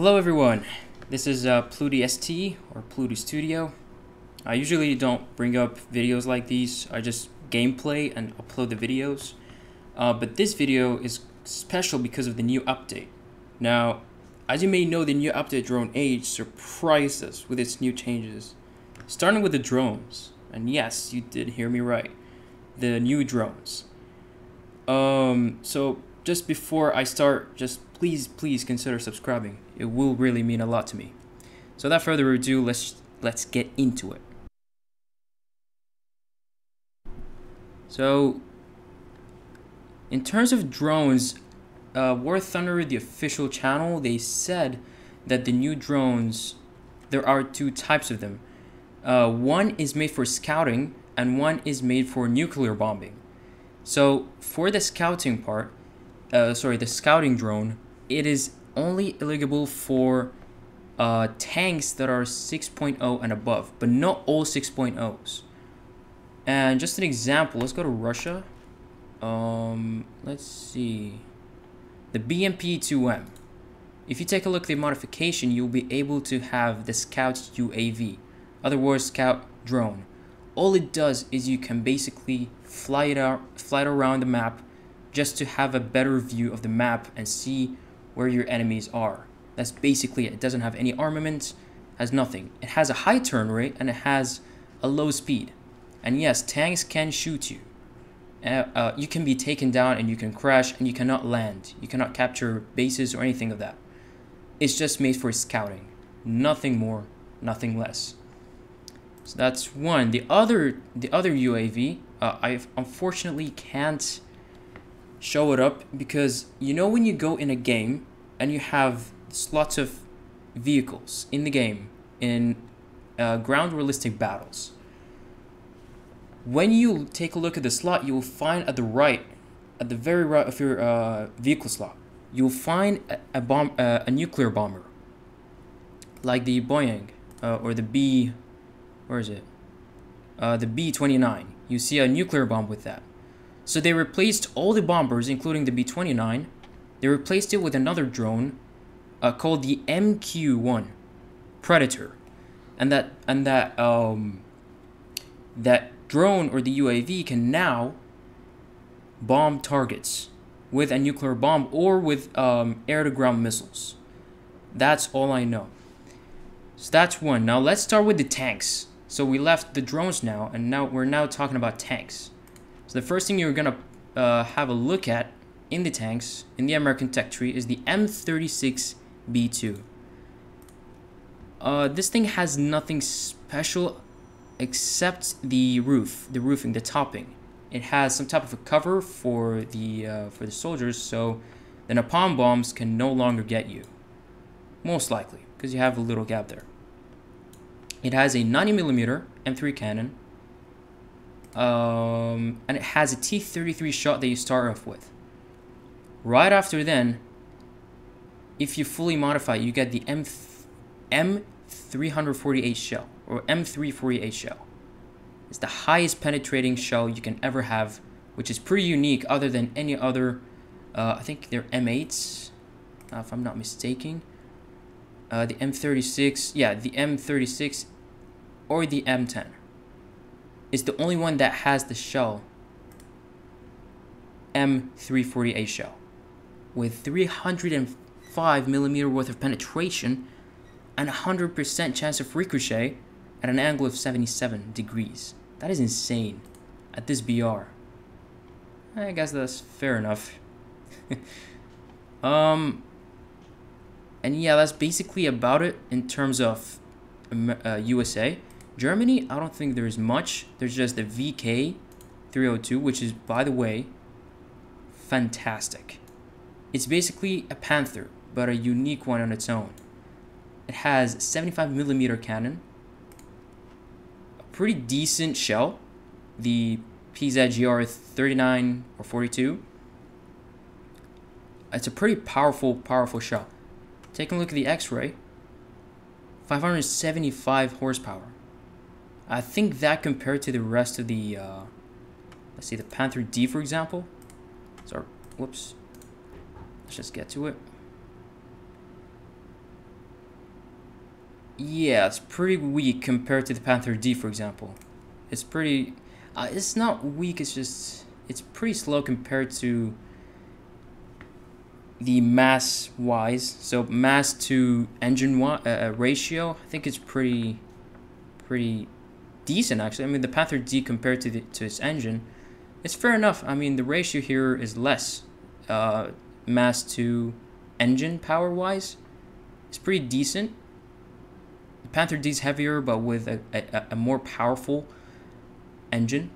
Hello everyone, this is Ploota ST or Ploota Studio. I usually don't bring up videos like these, I just gameplay and upload the videos. But this video is special because of the new update. Now, as you may know, the new update Drone Age surprised us with its new changes. Starting with the drones, and yes, you did hear me right, the new drones. So just before I start, just please consider subscribing. It will really mean a lot to me. So without further ado, let's get into it. So in terms of drones, War Thunder, the official channel, they said that the new drones, there are two types of them. One is made for scouting and one is made for nuclear bombing. So for the scouting part, the scouting drone, it is only eligible for tanks that are 6.0 and above, but not all 6.0s. And just an example, let's go to Russia. Let's see. The BMP-2M. If you take a look at the modification, you'll be able to have the Scout UAV, other words, Scout drone. All it does is you can basically fly it around the map just to have a better view of the map and see where your enemies are. That's basically it. It doesn't have any armament, has nothing. It has a high turn rate and it has a low speed. And yes, tanks can shoot you. You can be taken down and you can crash and you cannot land. You cannot capture bases or anything of that. It's just made for scouting. Nothing more, nothing less. So that's one. The other UAV, I unfortunately can't show it up because you know when you go in a game and you have lots of vehicles in the game in ground realistic battles. When you take a look at the slot, you will find at the very right of your vehicle slot, you will find a nuclear bomber, like the Boeing or the B. Where is it? The B-29. You see a nuclear bomb with that. So they replaced all the bombers, including the B-29. They replaced it with another drone called the MQ-1 Predator, and that drone or the UAV can now bomb targets with a nuclear bomb or with air-to-ground missiles. That's all I know. So that's one. Now let's start with the tanks. So we left the drones now, and now we're talking about tanks. So the first thing you're gonna have a look at in the tanks in the American tech tree is the M36B2. This thing has nothing special except the roofing, the topping. It has some type of a cover for the soldiers, so the napalm bombs can no longer get you, most likely, because you have a little gap there. It has a 90mm M3 cannon, and it has a T-33 shot that you start off with. Right after then, if you fully modify, you get the M348 shell, or M348 shell. It's the highest penetrating shell you can ever have, which is pretty unique other than any other, I think they're M8s, if I'm not mistaken. The M36, yeah, the M36 or the M10 is the only one that has the shell M348 shell with 305mm worth of penetration and 100% chance of ricochet at an angle of 77 degrees. That is insane at this BR. I guess that's fair enough. And yeah, that's basically about it in terms of USA. Germany, I don't think there's much. There's just the VK302, which is, by the way, fantastic. It's basically a Panther, but a unique one on its own. It has 75mm cannon, a pretty decent shell, the PZGR 39 or 42. It's a pretty powerful shell. Taking a look at the X-ray, 575 horsepower. I think that compared to the rest of the, let's see, the Panther D, for example. Sorry, whoops. Let's just get to it. yeah, it's pretty weak compared to the Panther D, for example. It's pretty, it's not weak, it's just, it's pretty slow compared to the mass wise. So mass to engine ratio, I think it's pretty decent actually. I mean, the Panther D compared to its engine, it's fair enough. I mean, the ratio here is less. Mass to engine power wise, it's pretty decent. The Panther D is heavier, but with a more powerful engine,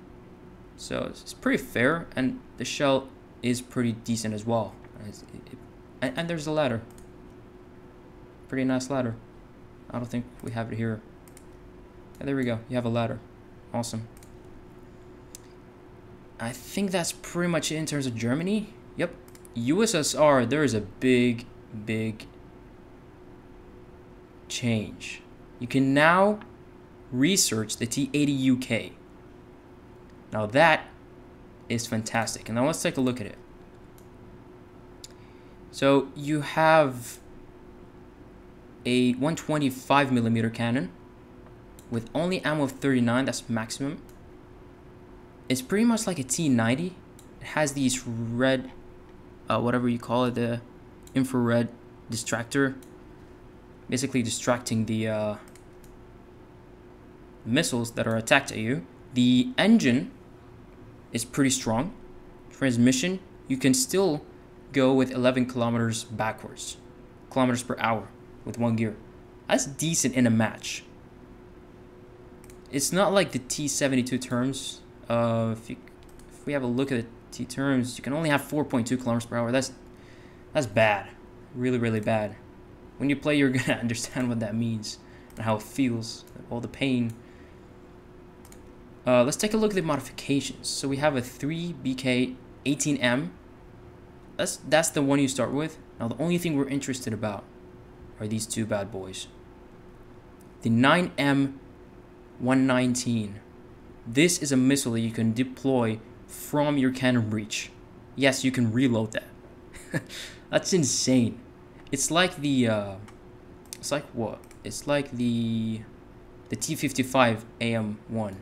so it's pretty fair. And the shell is pretty decent as well. And there's a ladder, pretty nice ladder. I don't think we have it here. Yeah, there we go. You have a ladder. Awesome. I think that's pretty much it in terms of Germany. Yep. USSR, there is a big change. You can now research the T80 UK. Now that is fantastic. And now let's take a look at it. So you have a 125mm cannon with only ammo of 39, that's maximum. It's pretty much like a T90. It has these red, whatever you call it, the infrared distractor, basically distracting the missiles that are attacked at you. The engine is pretty strong. Transmission, you can still go with 11 kilometers backwards, kilometers per hour with one gear. That's decent in a match. It's not like the T72 terms. If we have a look at the T terms, you can only have 4.2 kilometers per hour. That's bad, really bad. When you play, you're gonna understand what that means and how it feels, all the pain. Let's take a look at the modifications. So we have a 3BK 18M. That's the one you start with. Now the only thing we're interested about are these two bad boys. The 9M 119. This is a missile that you can deploy from your cannon breech. Yes, you can reload that. That's insane. It's like the it's like what? It's like the T55 AM1.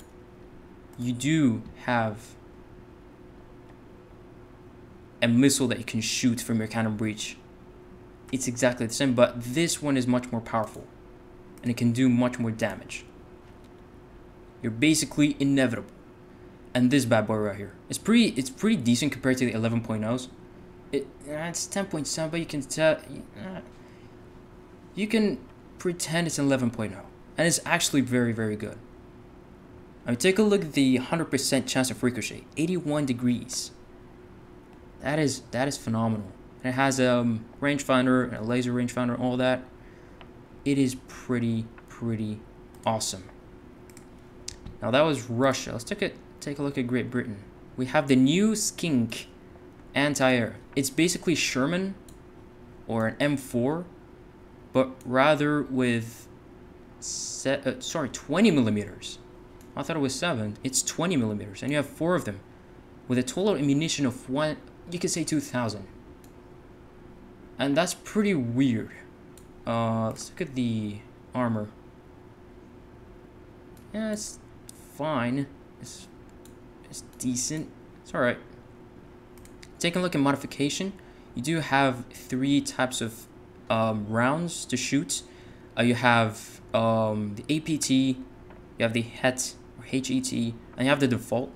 You do have a missile that you can shoot from your cannon breech. It's exactly the same, but this one is much more powerful and it can do much more damage. You're basically inevitable. And this bad boy right here, it's pretty decent compared to the 11.0s. It's 10.7, but you can tell, you can pretend it's an 11.0, and it's actually very good. I mean, take a look at the 100% chance of ricochet, 81 degrees. That is phenomenal. And it has a rangefinder and a laser rangefinder, all that. It is pretty awesome. Now that was Russia. Let's take a look at Great Britain. We have the new Skink anti-air. It's basically Sherman or an M4, but rather with 20 millimeters. I thought it was 7. It's 20 millimeters, and you have 4 of them with a total ammunition of you could say 2,000. And that's pretty weird. Let's look at the armor. Yeah, it's fine. It's decent. It's alright. Taking a look at modification, you do have 3 types of rounds to shoot. You have the APT, you have the HET or HET, and you have the default.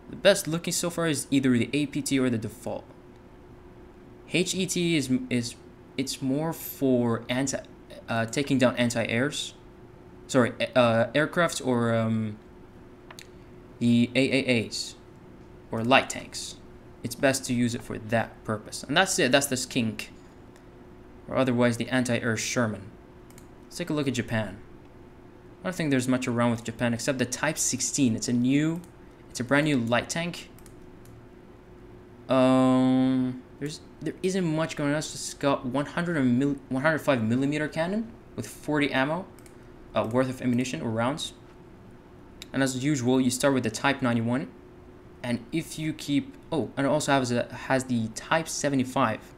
The best looking so far is either the APT or the default. HET is it's more for taking down anti-airs. Sorry, aircrafts or the AAAs or light tanks. It's best to use it for that purpose. And that's it. That's the Skink, or otherwise the anti-air Sherman. Let's take a look at Japan. I don't think there's much around with Japan except the Type 16. It's a brand new light tank. There isn't much going on. It's just got 105 millimeter cannon with 40 ammo worth of ammunition or rounds. And as usual, you start with the Type 91, and if you keep and it also has the Type 75,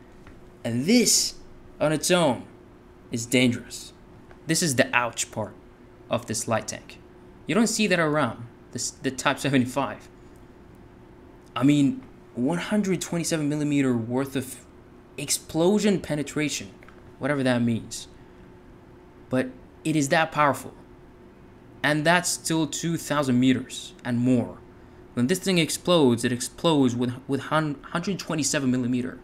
and this on its own is dangerous. This is the ouch part of this light tank. You don't see that around the Type 75. I mean, 127 millimeter worth of explosion penetration, whatever that means. But it is that powerful. And that's still 2,000 meters and more. When this thing explodes, it explodes with 127 millimeter.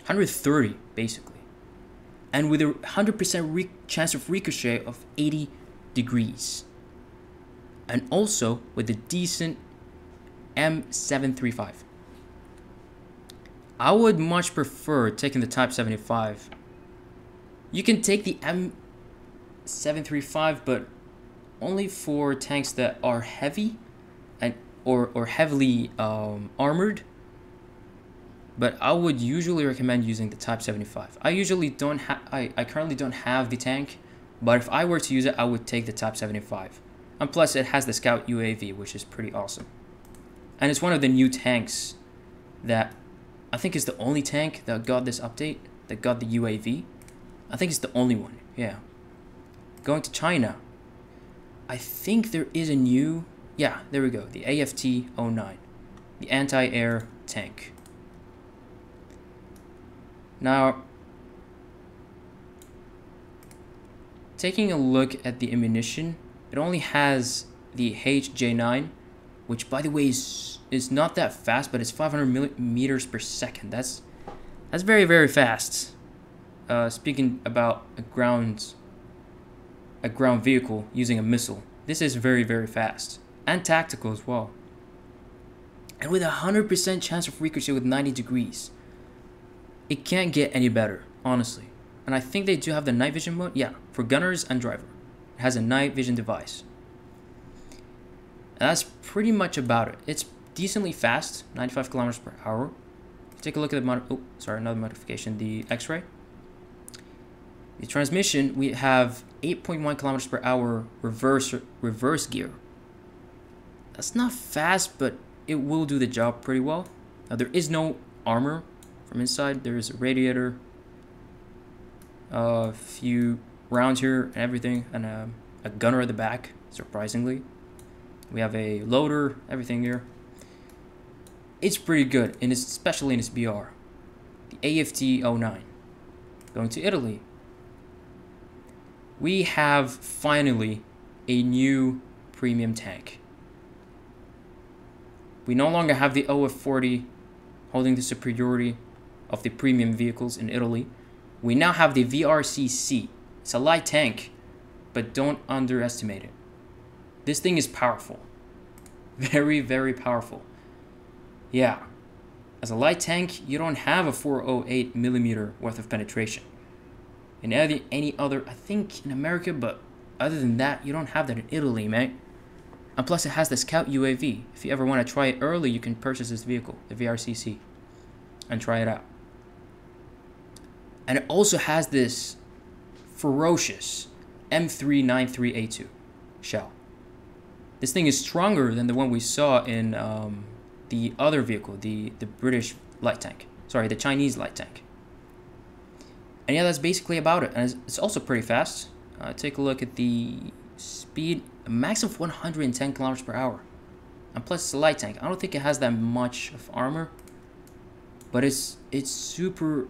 130, basically. And with a 100% chance of ricochet of 80 degrees. And also with a decent M735. I would much prefer taking the Type 75. You can take the M735, but only for tanks that are heavy and or heavily armored. But I would usually recommend using the Type 75. I currently don't have the tank, but if I were to use it, I would take the Type 75. And plus, it has the Scout UAV, which is pretty awesome. And it's one of the new tanks that I think is the only tank that got this update, that got the UAV. I think it's the only one, yeah. Going to China. I think there is a new, yeah, there we go, the AFT-09, the anti-air tank. Now, taking a look at the ammunition, it only has the HJ9, which by the way is not that fast, but it's 500 meters per second. That's very, very fast. Speaking about a ground vehicle using a missile, this is very, very fast and tactical as well. And with a 100% chance of ricochet with 90 degrees, it can't get any better, honestly. And I think they do have the night vision mode, yeah, for gunners and driver. It has a night vision device. And that's pretty much about it. It's decently fast, 95 kilometers per hour. Take a look at the another modification, the X-ray. The transmission, we have 8.1 kilometers per hour reverse gear. That's not fast, but it will do the job pretty well. Now there is no armor from inside. There is a radiator, a few rounds here and everything, and a gunner at the back, surprisingly. We have a loader, everything here. It's pretty good, and especially in its BR. The AFT-09. Going to Italy. We have finally a new premium tank. We no longer have the OF-40 holding the superiority of the premium vehicles in Italy. We now have the VRCC. It's a light tank, but don't underestimate it. This thing is powerful. Very, very powerful. Yeah. As a light tank, you don't have a 408 millimeter worth of penetration. In any other, I think in America, but other than that, you don't have that in Italy, mate. And plus it has the Scout UAV. If you ever want to try it early, you can purchase this vehicle, the VRCC, and try it out. And it also has this ferocious M393A2 shell. This thing is stronger than the one we saw in the other vehicle, the British light tank. Sorry, the Chinese light tank. And yeah, that's basically about it. And it's also pretty fast. Take a look at the speed, a max of 110 kilometers per hour. And plus it's a light tank. I don't think it has that much of armor, but it's super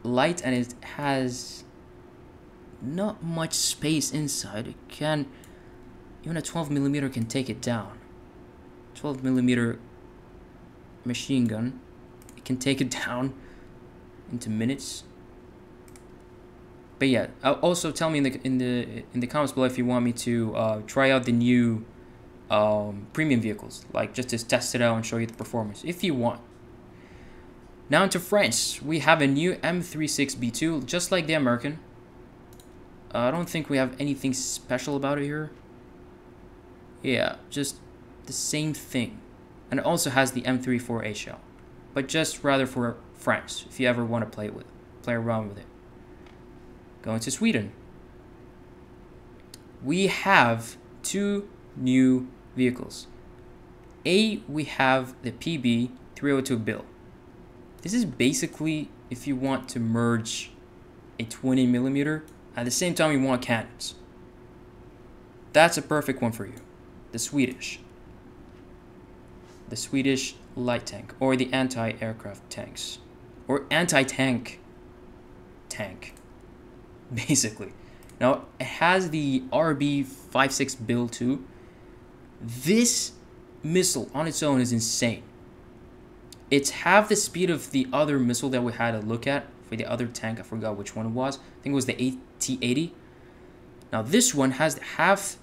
light and it has not much space inside. It can, even a 12 millimeter can take it down. 12 millimeter machine gun, it can take it down into minutes. But yeah, also tell me in the comments below if you want me to try out the new premium vehicles, like just to test it out and show you the performance if you want. Now into France, we have a new M36B2, just like the American. I don't think we have anything special about it here. Yeah, just the same thing. And it also has the M34A shell, but just rather for France, if you ever want to play around with it. Going to Sweden. We have two new vehicles. We have the PB302 Bill. This is basically if you want to merge a 20 millimeter At the same time, you want cannons. That's a perfect one for you. The Swedish light tank, or the anti-aircraft tanks, or anti-tank tank, basically. Now, it has the RB-56 build too. This missile on its own is insane. It's half the speed of the other missile that we had a look at for the other tank. I forgot which one it was. I think it was the AT-80. Now, this one has half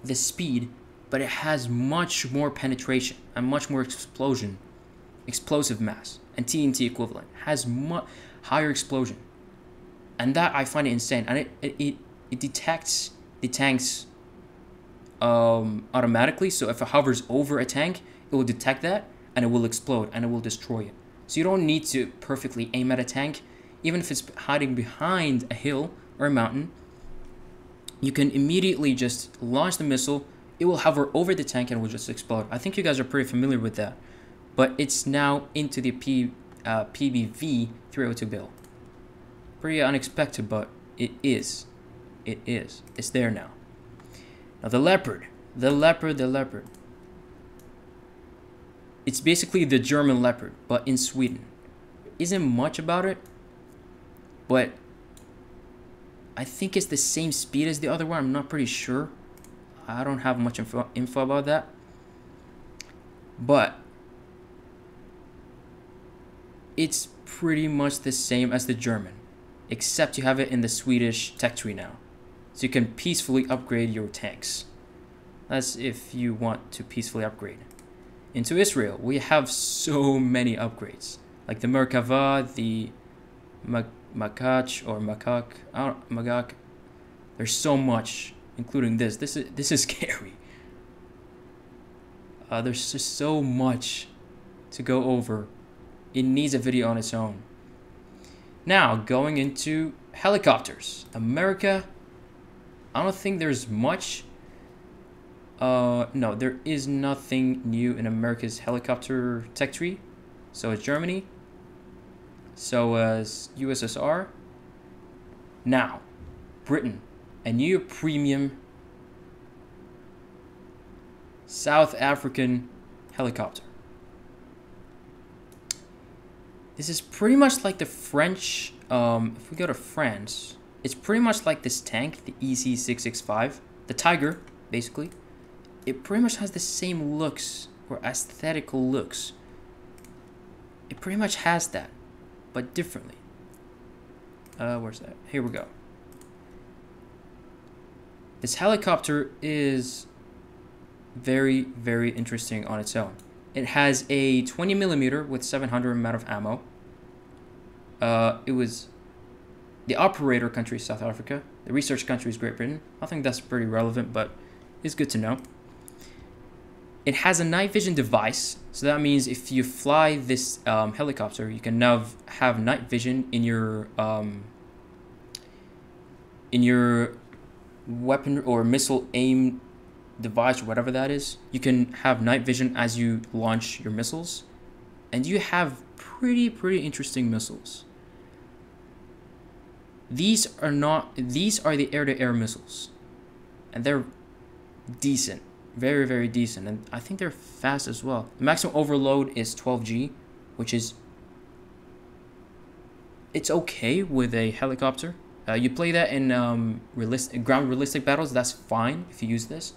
the speed, but it has much more penetration and much more explosive mass, and TNT equivalent. It has much higher explosion. And that, I find it insane. And it detects the tanks automatically. So if it hovers over a tank, it will detect that and it will explode and it will destroy it. So you don't need to perfectly aim at a tank. Even if it's hiding behind a hill or a mountain, you can immediately just launch the missile. It will hover over the tank and it will just explode. I think you guys are pretty familiar with that. But it's now into the PBV 302 build. Pretty unexpected, but it is. It is. It's there now. Now the Leopard. The Leopard. It's basically the German Leopard, but in Sweden. There isn't much about it, but I think it's the same speed as the other one. I'm not pretty sure. I don't have much info about that. But it's pretty much the same as the German, except you have it in the Swedish tech tree now. So you can peacefully upgrade your tanks. That's if you want to peacefully upgrade. Into Israel, we have so many upgrades. Like the Merkava, the Makach or Magak. There's so much, including this. This is scary. There's just so much to go over. It needs a video on its own. Now, going into helicopters. America, I don't think there's much. No, there is nothing new in America's helicopter tech tree. So is Germany. So is USSR. Now, Britain, a new premium South African helicopter. This is pretty much like the French, if we go to France, it's pretty much like this tank, the EC665, the Tiger, basically. It pretty much has the same looks, or aesthetical looks. It pretty much has that, but differently. Where's that? Here we go. This helicopter is very, very interesting on its own. It has a 20mm with 700 amount of ammo. It was the operator country is South Africa. The research country is Great Britain. I think that's pretty relevant, but it's good to know. It has a night vision device, so that means if you fly this helicopter, you can now have night vision in your weapon or missile aim device or whatever that is. You can have night vision as you launch your missiles, and you have pretty interesting missiles. These are the air-to-air missiles, and they're decent, very decent, and I think they're fast as well. The maximum overload is 12G, which is it's okay with a helicopter. You play that in ground realistic battles, that's fine if you use this.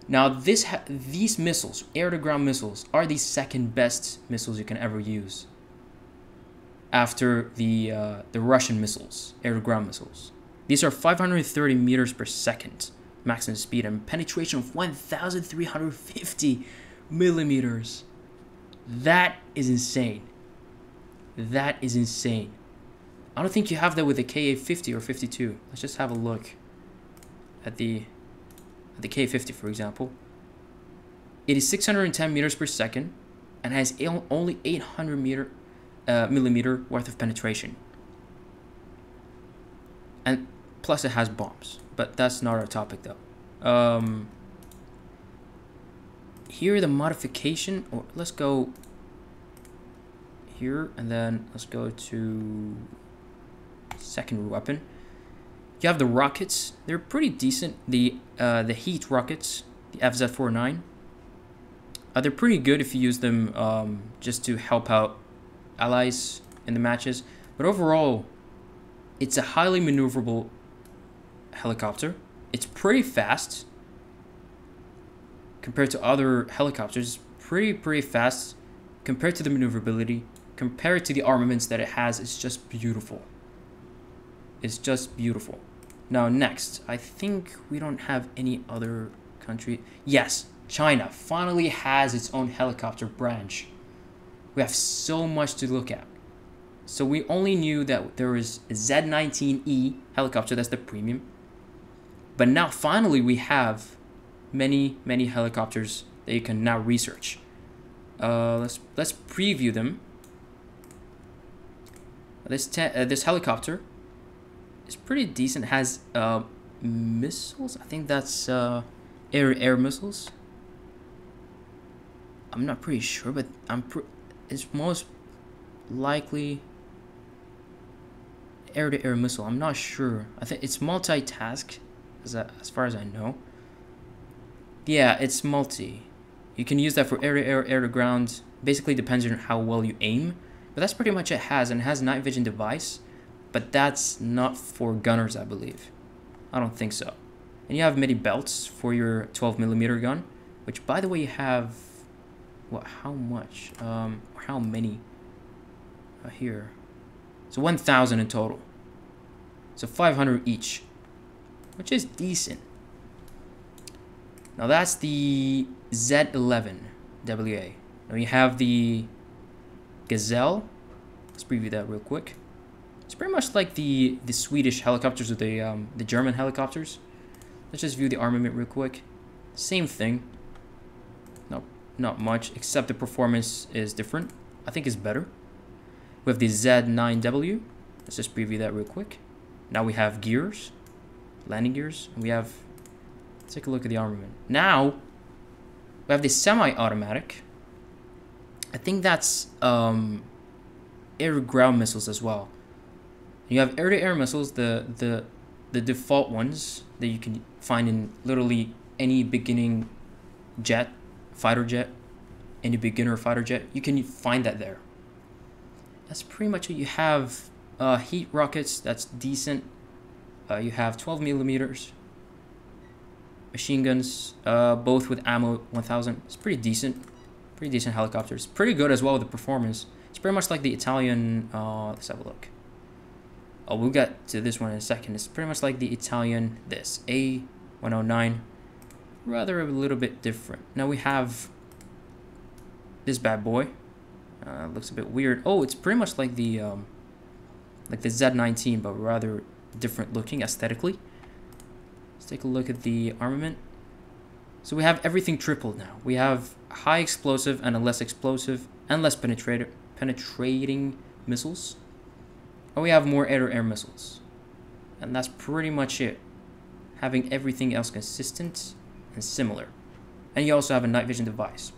Now these missiles, air-to-ground missiles, are the second best missiles you can ever use after the Russian missiles, air-to-ground missiles. These are 530 meters per second maximum speed and penetration of 1,350 millimeters. That is insane. That is insane. I don't think you have that with the Ka-50 or 52. Let's just have a look at the K50, for example. It is 610 meters per second and has only 800 millimeter worth of penetration. And plus it has bombs, but that's not our topic though. Here the modification, or let's go here and then let's go to second weapon. You have the rockets. They're pretty decent. The heat rockets, the FZ-49. They're pretty good if you use them just to help out allies in the matches. But overall, it's a highly maneuverable helicopter. It's pretty fast compared to other helicopters. Pretty fast compared to the maneuverability. Compared to the armaments that it has, it's just beautiful. It's just beautiful. Now next, I think we don't have any other country. Yes, China finally has its own helicopter branch. We have so much to look at. So we only knew that there was a Z-19E helicopter, that's the premium. But now finally we have many helicopters that you can now research. Let's preview them. This helicopter is pretty decent. It has missiles. I think that's air missiles. I'm not pretty sure, but it's most likely air-to-air missile. I'm not sure. I think it's multitask, as far as I know. Yeah, it's multi. You can use that for air-to-air, air-to-ground. Basically depends on how well you aim. But that's pretty much it has. And it has night vision device. But that's not for gunners, I believe. I don't think so. And you have MIDI belts for your 12mm gun. Which, by the way, you have... What? How much? How many? Here. So 1,000 in total. So 500 each. Which is decent. Now that's the Z11 WA. Now you have the Gazelle. Let's preview that real quick. It's pretty much like the Swedish helicopters or the German helicopters. Let's just view the armament real quick. Same thing. No, not much, except the performance is different. I think it's better. We have the Z9W. Let's just preview that real quick. Now we have gears, landing gears, and we have... Let's take a look at the armament. Now, we have the semi-automatic. I think that's air-to-ground missiles as well. You have air-to-air missiles, the default ones that you can find in literally any beginning jet, fighter jet, any beginner fighter jet. You can find that there. That's pretty much it. You have heat rockets, that's decent. You have 12mm. Machine guns, both with ammo 1000. It's pretty decent. Pretty decent helicopters. Pretty good as well with the performance. It's pretty much like the Italian, let's have a look. Oh, we'll get to this one in a second. It's pretty much like the Italian, this A109. Rather a little bit different. Now we have this bad boy. Looks a bit weird. Oh, it's pretty much like the Z19, but rather different looking aesthetically. Let's take a look at the armament. So we have everything tripled now. We have high explosive and a less explosive and less penetrating missiles. And we have more air-to-air missiles. And that's pretty much it. Having everything else consistent and similar. And you also have a night vision device.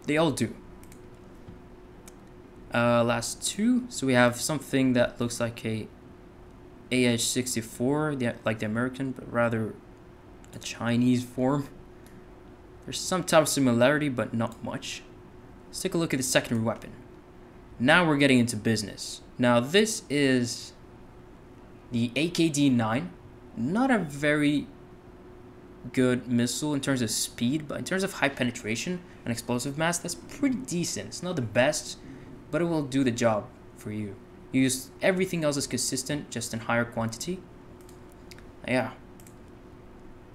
They all do. Last two. So we have something that looks like a AH-64, like the American, but rather a Chinese form. There's some type of similarity, but not much. Let's take a look at the second weapon. Now we're getting into business. Now this is the AKD-9. Not a very good missile in terms of speed, but in terms of high penetration and explosive mass, that's pretty decent. It's not the best, but it will do the job for you. Everything else is consistent, just in higher quantity. Yeah.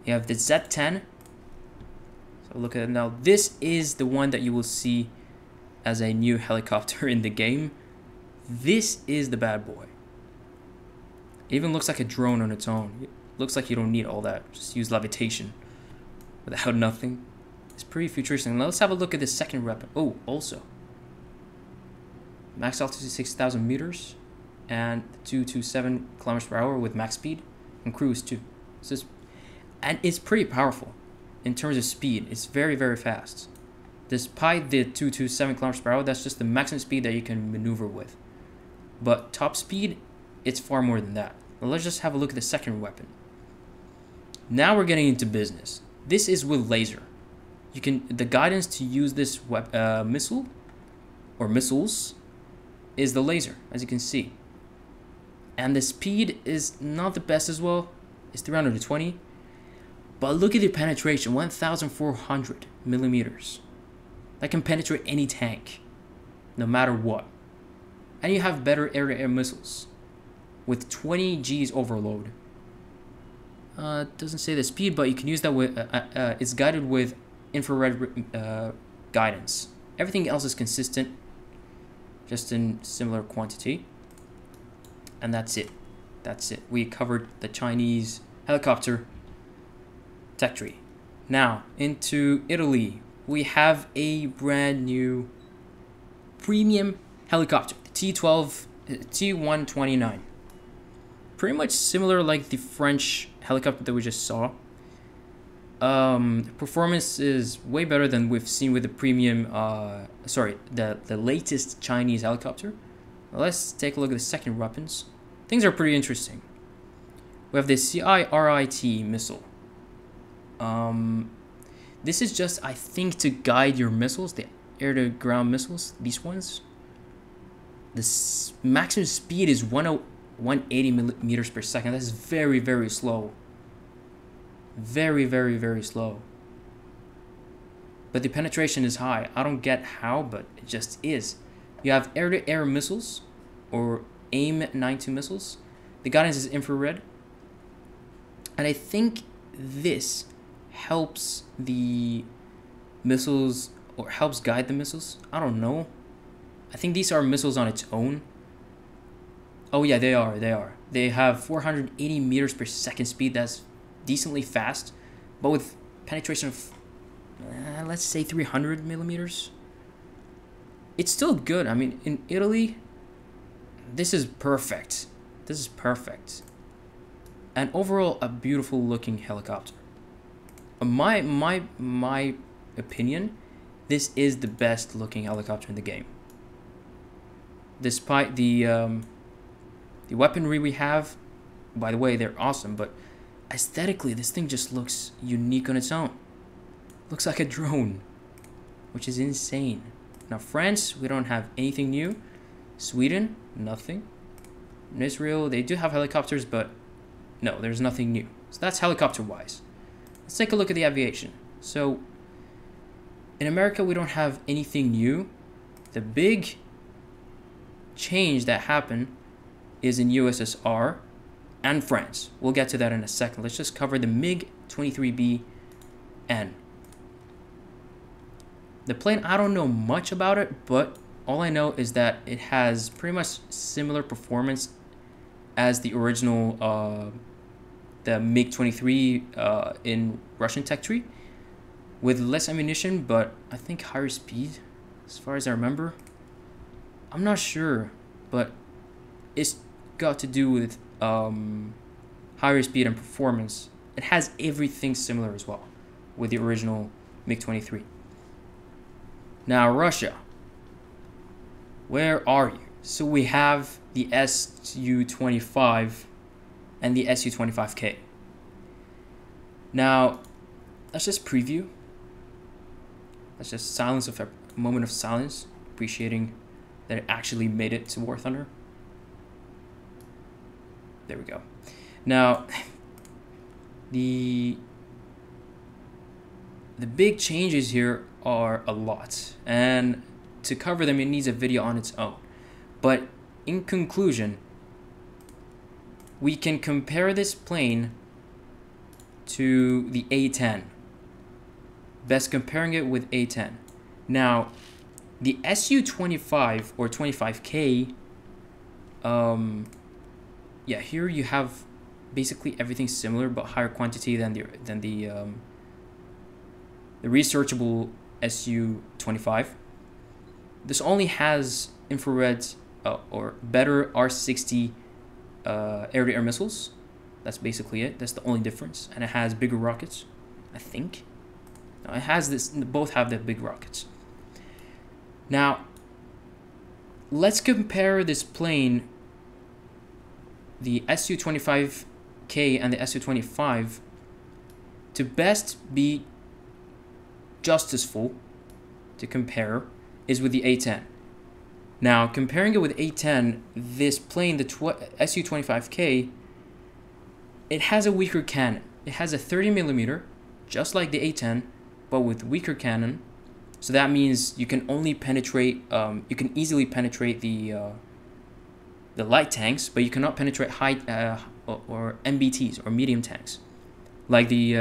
You have the Z10. So look at it now. This is the one that you will see as a new helicopter in the game. This is the bad boy. It even looks like a drone on its own. It looks like you don't need all that. Just use levitation without nothing. It's pretty futuristic. Now let's have a look at the second weapon. Oh, also. Max altitude 6,000 meters and 227 kilometers per hour with max speed and cruise too. So and it's pretty powerful in terms of speed. It's very, very fast. Despite the 227 kilometers per hour, that's just the maximum speed that you can maneuver with. But top speed, it's far more than that. Now let's just have a look at the second weapon. Now we're getting into business. This is with laser. The guidance to use this missile or missiles is the laser, as you can see. And the speed is not the best as well. It's 320. But look at the penetration, 1,400 millimeters. That can penetrate any tank, no matter what. And you have better air-to-air missiles with 20 G's overload. It doesn't say the speed, but you can use that with, it's guided with infrared guidance. Everything else is consistent, just in similar quantity. And that's it. That's it. We covered the Chinese helicopter tech tree. Now, into Italy. We have a brand new premium helicopter, the T129. Pretty much similar like the French helicopter that we just saw. Performance is way better than we've seen with the premium, the latest Chinese helicopter. Let's take a look at the second weapons. Things are pretty interesting. We have the CIRIT missile. This is just, I think, to guide your missiles, the air-to-ground missiles, these ones. The maximum speed is 180 meters per second. That's very, very slow. Very, very, very slow. But the penetration is high. I don't get how, but it just is. You have air-to-air missiles, or AIM-92 missiles. The guidance is infrared. And I think this helps the missiles, or helps guide the missiles. I don't know. I think these are missiles on its own. Oh yeah, they are. They have 480 meters per second speed. That's decently fast, but with penetration of, let's say 300 millimeters. It's still good. I mean, in Italy, this is perfect. This is perfect. And overall, a beautiful looking helicopter. My opinion, this is the best looking helicopter in the game. Despite the weaponry we have, by the way, they're awesome, but aesthetically, this thing just looks unique on its own. Looks like a drone, which is insane. Now, France, we don't have anything new. Sweden, nothing. In Israel, they do have helicopters, but no, there's nothing new. So that's helicopter-wise. Let's take a look at the aviation. So, in America, we don't have anything new. The big change that happened is in USSR and France. We'll get to that in a second. Let's just cover the MiG-23B-N. The plane, I don't know much about it, but all I know is that it has pretty much similar performance as the original, the MiG-23 in Russian tech tree, with less ammunition, but I think higher speed, as far as I remember. I'm not sure, but it's got to do with higher speed and performance. It has everything similar as well with the original MiG-23. Now, Russia. Where are you? So we have the Su-25 and the Su-25K. Now, let's just preview. Let's just silence a moment of silence, appreciating that it actually made it to War Thunder. There we go. Now, the big changes here are a lot, and to cover them, it needs a video on its own. But in conclusion, we can compare this plane to the A-10. Best comparing it with A-10. Now, the Su-25 or 25K, yeah, here you have basically everything similar but higher quantity than the researchable Su-25. This only has infrared or better R60 air-to-air missiles. That's basically it. That's the only difference. And it has bigger rockets, I think. No, it has this. Both have the big rockets. Now, let's compare this plane the Su-25K and the Su-25 to best be just as full to compare is with the A10. Now, comparing it with A10, this plane, the Su-25K, it has a weaker cannon. It has a 30mm, just like the A10, but with weaker cannon. So that means you can only penetrate, you can easily penetrate the light tanks, but you cannot penetrate high or MBTs or medium tanks, like the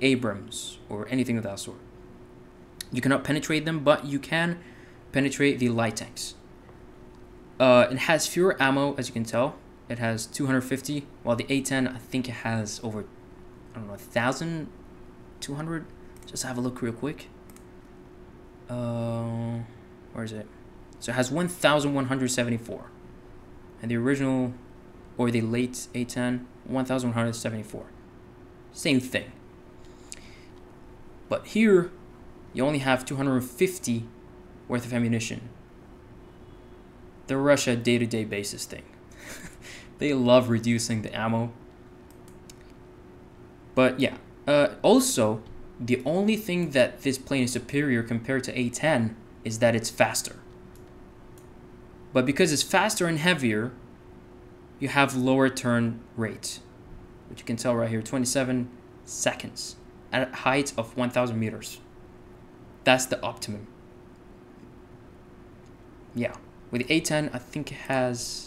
Abrams or anything of that sort. You cannot penetrate them, but you can penetrate the light tanks. It has fewer ammo, as you can tell. It has 250, while the A10, I think it has over, I don't know, 1,200. Just have a look real quick. Where is it? So it has 1,174. And the original, or the late A10, 1,174. Same thing. But here, you only have 250 worth of ammunition. The Russia day-to-day basis thing. They love reducing the ammo. But yeah, also, the only thing that this plane is superior compared to A10 is that it's faster. But because it's faster and heavier, you have lower turn rate, which you can tell right here, 27 seconds at a height of 1,000 meters. That's the optimum. Yeah, with the A10, I think it has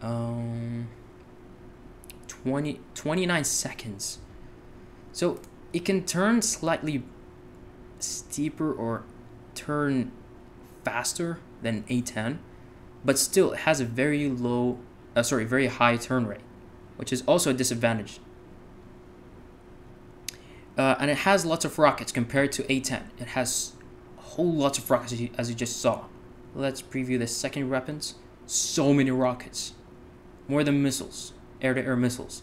29 seconds. So it can turn slightly steeper or turn faster than A10, but still it has a very very high turn rate, which is also a disadvantage. And it has lots of rockets compared to A10. It has a whole lot of rockets, as you just saw. Let's preview the secondary weapons. So many rockets, more than missiles, air-to-air missiles.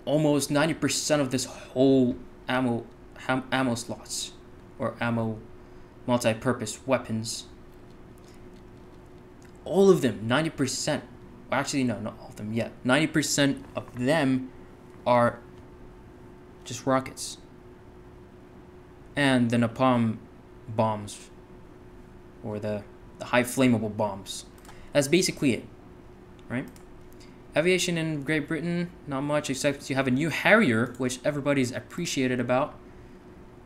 Almost 90% of this whole ammo slots, or ammo multi-purpose weapons, all of them, 90%, actually no, not all of them yet, 90% of them are just rockets. And the napalm bombs, or the high flammable bombs. That's basically it, right? Aviation in Great Britain, not much, except you have a new Harrier, which everybody's appreciated about.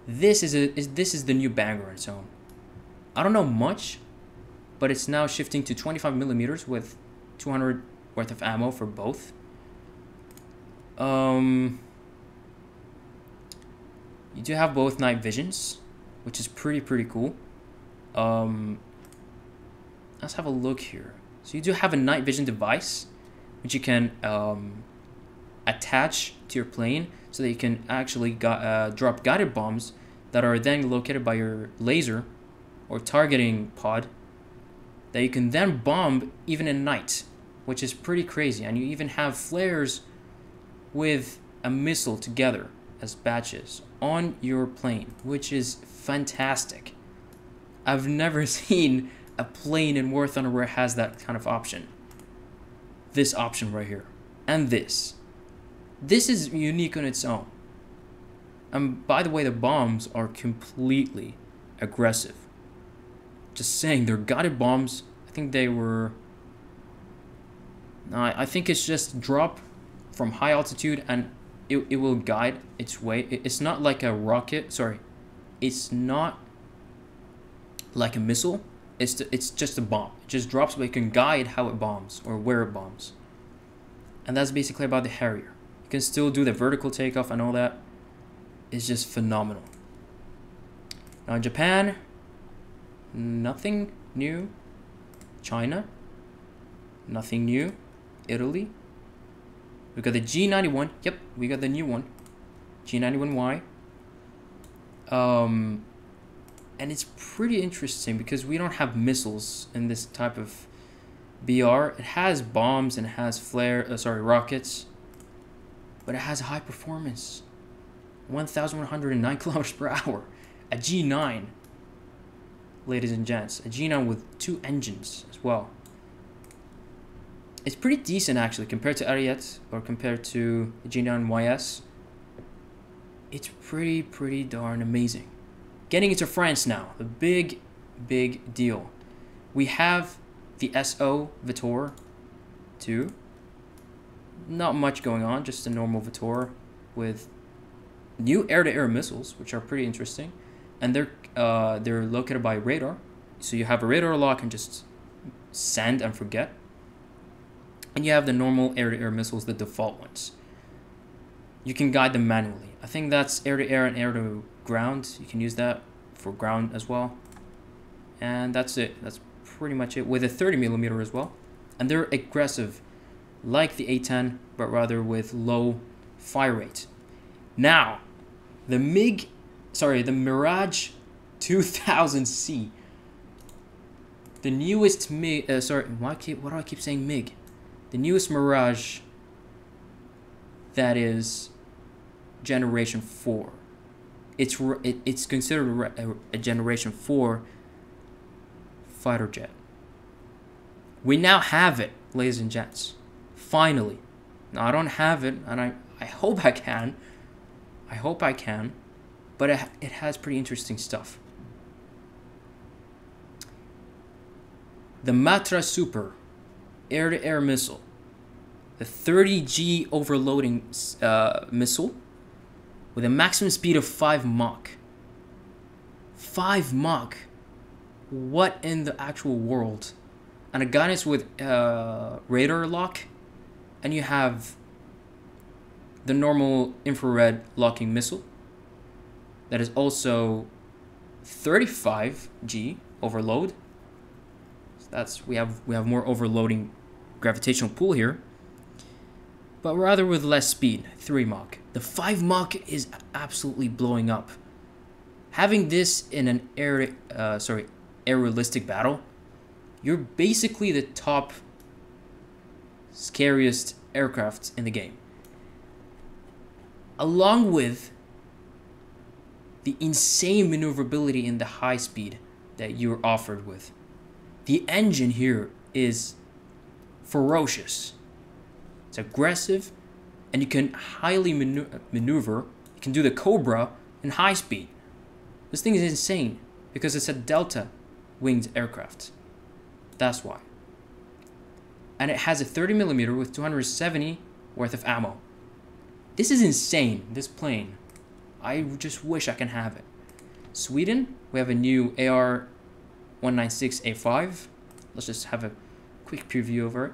This is the new banger on its own. I don't know much, but it's now shifting to 25mm with 200 worth of ammo for both. You do have both night visions, which is pretty cool. Let's have a look here. So you do have a night vision device, which you can attach to your plane so that you can actually drop guided bombs that are then located by your laser or targeting pod that you can then bomb even in night, which is pretty crazy. And you even have flares with a missile together as batches on your plane, which is fantastic. I've never seen a plane in War Thunder where it has that kind of option. This option right here. And this. This is unique on its own. And by the way, the bombs are completely aggressive. Just saying, they're guided bombs. I think they were... I think it's just drop from high altitude and it will guide its way. It's not like a rocket. Sorry. It's not like a missile. It's just a bomb. It just drops, but it can guide how it bombs or where it bombs. And that's basically about the Harrier. You can still do the vertical takeoff and all that. It's just phenomenal. Now in Japan, nothing new. China, nothing new. Italy, we got the G91. Yep, we got the new one, G91Y. And it's pretty interesting because we don't have missiles in this type of BR. It has bombs and it has rockets, but it has high performance. 1,109 kilometers per hour. A G9, ladies and gents. A G9 with 2 engines as well. It's pretty decent actually compared to Ariete or compared to the G9YS. It's pretty darn amazing. Getting into France now, the big deal. We have the SO Vittor 2. Not much going on, just a normal Vittor with new air-to-air missiles, which are pretty interesting, and they're located by radar, so you have a radar lock and just send and forget. And you have the normal air-to-air missiles, the default ones. You can guide them manually. I think that's air-to-air and air-to-ground. You can use that for ground as well. And that's it. That's pretty much it. With a 30mm as well. And they're aggressive, like the A-10, but rather with low fire rate. Now, the Mirage 2000C. The newest MiG, why do I keep saying MiG? The newest Mirage that is Generation 4. It's considered a Generation 4 fighter jet. We now have it, ladies and gents. Finally. Now, I don't have it, and I hope I can. I hope I can. But it has pretty interesting stuff. The Matra Super air-to-air missile, the 30G overloading missile with a maximum speed of 5 Mach. 5 Mach? What in the actual world? And a guidance with radar lock, and you have the normal infrared locking missile that is also 35G overload. So we have more overloading gravitational pull here, but rather with less speed, 3 Mach. The 5 Mach is absolutely blowing up. Having this in an aerialistic battle, you're basically the top scariest aircraft in the game, along with the insane maneuverability in the high speed that you're offered with. The engine here is ferocious. It's aggressive, and you can highly maneuver. You can do the Cobra in high speed. This thing is insane because it's a delta winged aircraft. That's why. And it has a 30mm with 270 worth of ammo. This is insane, this plane. I just wish I can have it. Sweden, we have a new AR-196A5. Let's just have a quick preview over it.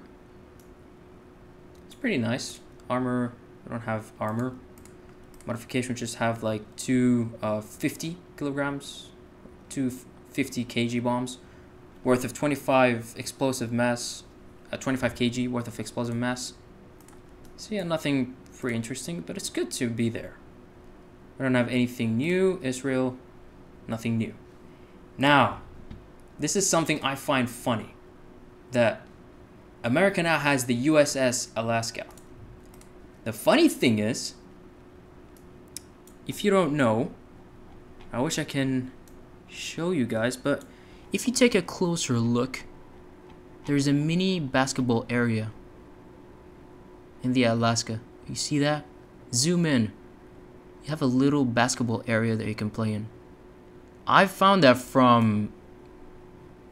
It's pretty nice. Armor, we don't have armor. Modification, we just have like two 50 kilograms, two 50 kg bombs worth of 25 explosive mass, 25 kg worth of explosive mass. So yeah, nothing pretty interesting, but it's good to be there. We don't have anything new. Israel, nothing new. Now, this is something I find funny, that America now has the USS Alaska. The funny thing is, if you don't know, I wish I can show you guys, but if you take a closer look, there's a mini basketball area in the Alaska. You see that? Zoom in. You have a little basketball area that you can play in. I found that from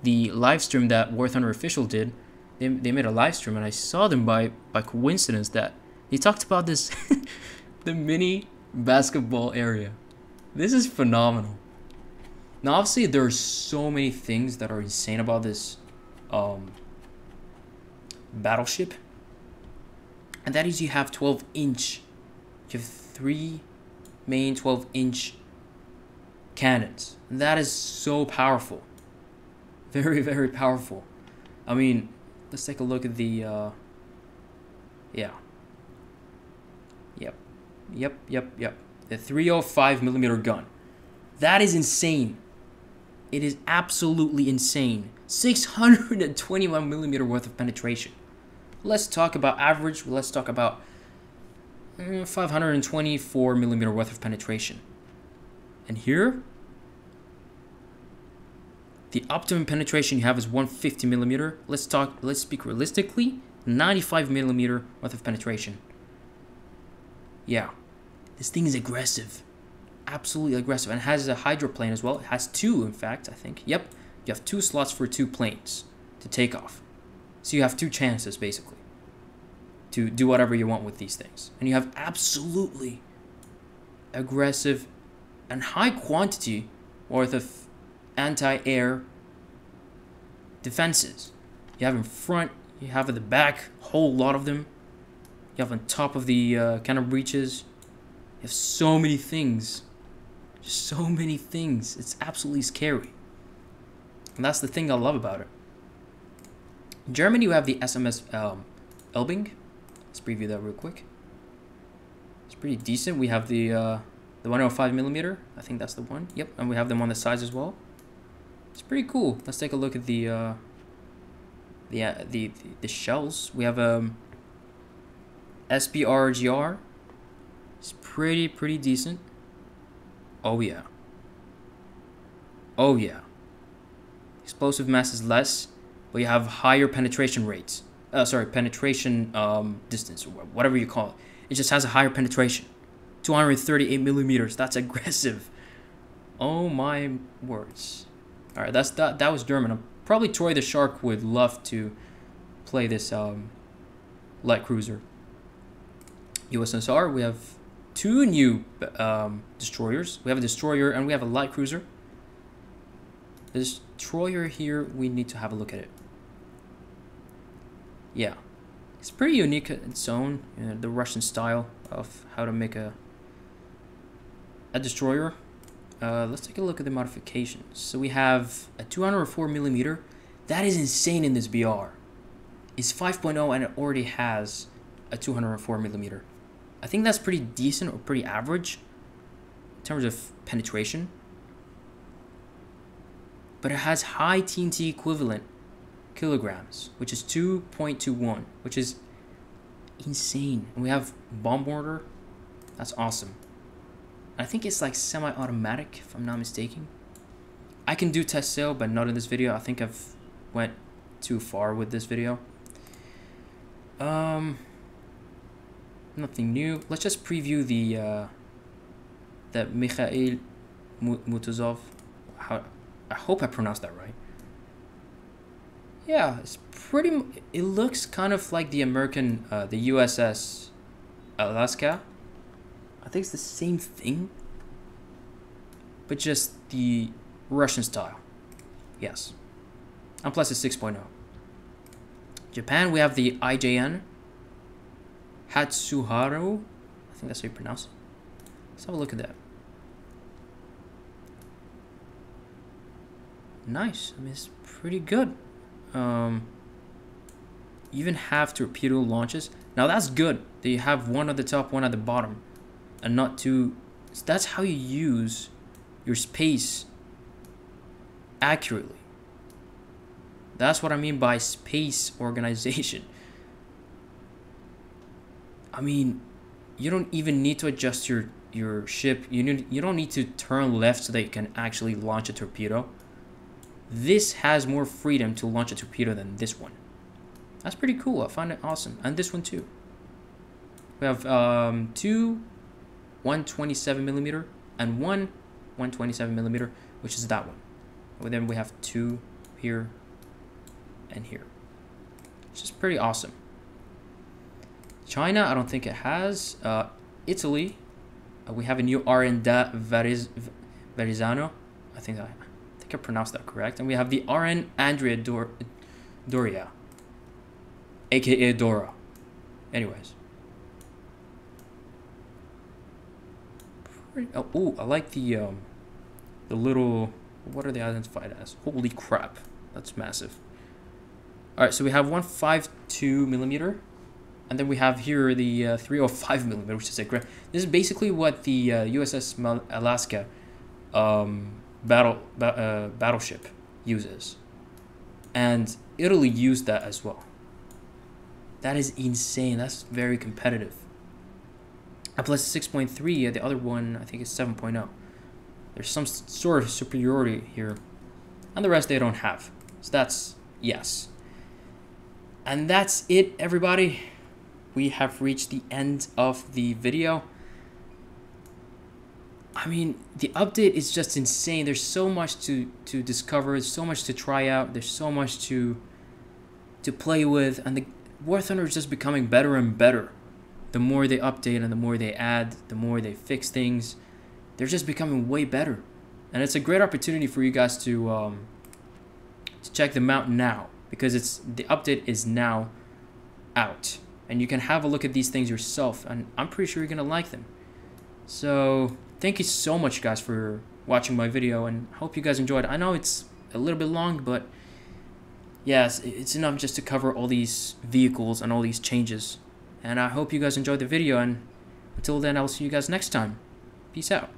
the live stream that War Thunder Official did. They made a live stream, and I saw them by coincidence that they talked about this, the mini basketball area. This is phenomenal. Now, obviously, there are so many things that are insane about this battleship, and that is you have 12-inch. You have 3 main 12-inch cannons. And that is so powerful. Very, very powerful. I mean, let's take a look at the yeah. Yep. The 305mm gun. That is insane. It is absolutely insane. 621mm worth of penetration. Let's talk about average. Let's talk about 524mm worth of penetration. And here, the optimum penetration you have is 150mm. Let's speak realistically. 95 millimeter worth of penetration. Yeah, this thing is aggressive, absolutely aggressive, and it has a hydroplane as well. It has two, in fact, I think. Yep, you have 2 slots for 2 planes to take off. So you have 2 chances, basically, to do whatever you want with these things. And you have absolutely aggressive and high quantity worth of anti-air defenses. You have in front, you have at the back, a whole lot of them. You have on top of the cannon breaches. You have so many things. Just so many things. It's absolutely scary. And that's the thing I love about it. In Germany, you have the SMS Elbing. Let's preview that real quick. It's pretty decent. We have the 105 millimeter. I think that's the one. Yep, and we have them on the sides as well. It's pretty cool. Let's take a look at the shells. We have SBRGR. It's pretty decent. Oh yeah. Oh yeah. Explosive mass is less, but you have higher penetration rates. Penetration distance, or whatever you call it. It just has a higher penetration. 238 millimeters. That's aggressive. Oh my words. All right, that was German. Probably Troy the Shark would love to play this light cruiser. USSR, we have 2 new destroyers. We have a destroyer and we have a light cruiser. The destroyer here, we need to have a look at it. Yeah, it's pretty unique in its own, the Russian style of how to make a destroyer. Let's take a look at the modifications. So we have a 204 millimeter. That is insane in this BR. It's 5.0 and it already has a 204 millimeter. I think that's pretty decent or pretty average in terms of penetration. But it has high TNT equivalent kilograms, which is 2.21, which is insane. And we have bomb mortar. That's awesome. I think it's like semi-automatic, if I'm not mistaken. I can do test sail, but not in this video. I think I've went too far with this video. Nothing new. Let's just preview the Mikhail Mutuzov. I hope I pronounced that right. Yeah, it's pretty. It looks kind of like the American, the USS Alaska. I think it's the same thing, but just the Russian style. Yes. And plus it's 6.0. Japan, we have the IJN Hatsuharu. I think that's how you pronounce it. Let's have a look at that. Nice. I mean, it's pretty good. Even have torpedo launches. Now that's good that you have one at the top, one at the bottom, and not two. So that's how you use your space accurately. That's what I mean by space organization. I mean, you don't even need to adjust your ship. You don't need to turn left so that you can actually launch a torpedo. This has more freedom to launch a torpedo than this one. That's pretty cool. I find it awesome. And this one too. We have two 127 millimeter and one 127 millimeter, which is that one. And then we have two here and here, which is pretty awesome. China, I don't think it has. Italy, we have a new RN da Verizano. I think I pronounced that correct. And we have the RN Andrea Doria, aka Dora. Anyways. Oh, I like the little, what are they identified as? Holy crap, that's massive. All right, so we have 152 millimeter, and then we have here the 305 millimeter, which is a great. This is basically what the USS Alaska battleship uses, and Italy used that as well. That is insane. That's very competitive. And plus 6.3, the other one I think is 7.0. There's some sort of superiority here, and the rest they don't have. So that's yes. And that's it, everybody. We have reached the end of the video. I mean, the update is just insane. There's so much to discover. There's so much to try out. There's so much to play with. And the War Thunder is just becoming better and better. The more they update and the more they add, the more they fix things. They're just becoming way better. And it's a great opportunity for you guys to check them out now. Because the update is now out. And you can have a look at these things yourself. And I'm pretty sure you're going to like them. So thank you so much, guys, for watching my video. And I hope you guys enjoyed. I know it's a little bit long, but yes, it's enough just to cover all these vehicles and all these changes. And I hope you guys enjoyed the video. And until then, I'll see you guys next time. Peace out.